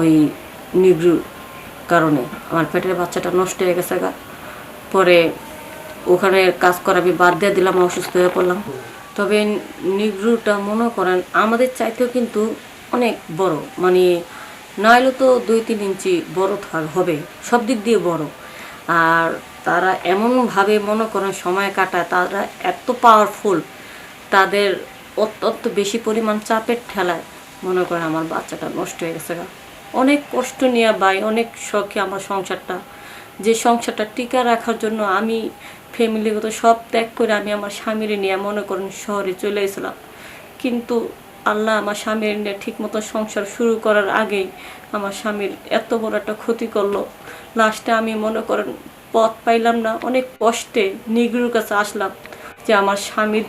ওই নিগ্রুর কারণে আমার পেটের বাচ্চাটা নষ্ট হয়ে গেছে গা। পরে ওখানে কাজ করা আমি বাদ দিয়ে দিলাম, অসুস্থ হয়ে পড়লাম। তবে নিগ্রুটা মনে করেন আমাদের চাইতেও কিন্তু অনেক বড়, মানে না হলেও তো 2-3 ইঞ্চি বড় হবে, সব দিক দিয়ে বড়। আর তারা এমনভাবে মনে করেন সময় কাটায়, তারা এত পাওয়ারফুল, তাদের অত্যন্ত বেশি পরিমাণ চাপের ঠেলায় মনে করেন আমার বাচ্চাটা নষ্ট হয়ে গেছে গা। অনেক কষ্ট নিয়ে ভাই, অনেক শখে আমার সংসারটা, যে সংসারটা টিকা রাখার জন্য আমি ফ্যামিলিগত সব ত্যাগ করে আমি আমার স্বামীর নিয়ে মনে করেন শহরে চলে এসেছিলাম। কিন্তু আল্লাহ আমার স্বামীর নিয়ে ঠিক মতো সংসার শুরু করার আগেই আমার স্বামীর এত বড় একটা ক্ষতি করলো। লাস্টে আমি মনে করেন পথ পাইলাম না, অনেক কষ্টে নিগ্রুর কাছে আসলাম যে আমার স্বামীর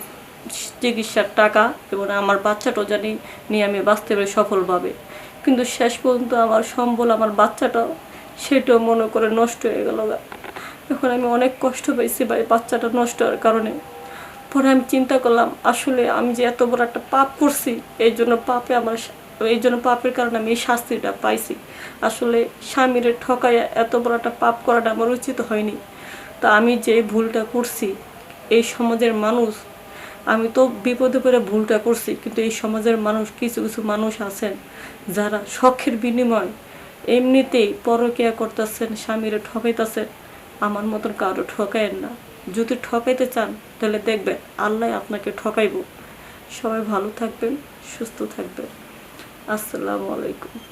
চিকিৎসার টাকা এবং আমার বাচ্চাটাও জানি নিয়ে আমি বাঁচতে পারি সফলভাবে। কিন্তু শেষ পর্যন্ত আমার সম্বল, আমার বাচ্চাটাও, সেটাও মনে করে নষ্ট হয়ে গেল। এখন আমি অনেক কষ্ট পাইছি ভাই বাচ্চাটা নষ্ট হওয়ার কারণে। পরে আমি চিন্তা করলাম আসলে আমি যে এত বড় একটা পাপ করছি, এই জন্য পাপের কারণে আমি এই শাস্তিটা পাইছি। আসলে স্বামীর ঠকাইয়া এত বড় একটা পাপ করাটা আমার উচিত হয়নি। তা আমি যে ভুলটা করছি, এই সমাজের মানুষ, আমি তো বিপদে পড়ে ভুলটা করছি, কিন্তু এই সমাজের মানুষ, কিছু কিছু মানুষ আছেন যারা শখের বিনিময় এমনিতেই পরকীয়া করতেছেন, স্বামীরে ঠকাইতেছেন। আমার মতন কারো ঠকায়েন না। যদি ঠকাইতে চান তাহলে দেখবেন আল্লাহ আপনাকে ঠকাইব। সবাই ভালো থাকবেন, সুস্থ থাকবেন। আসসালামু আলাইকুম।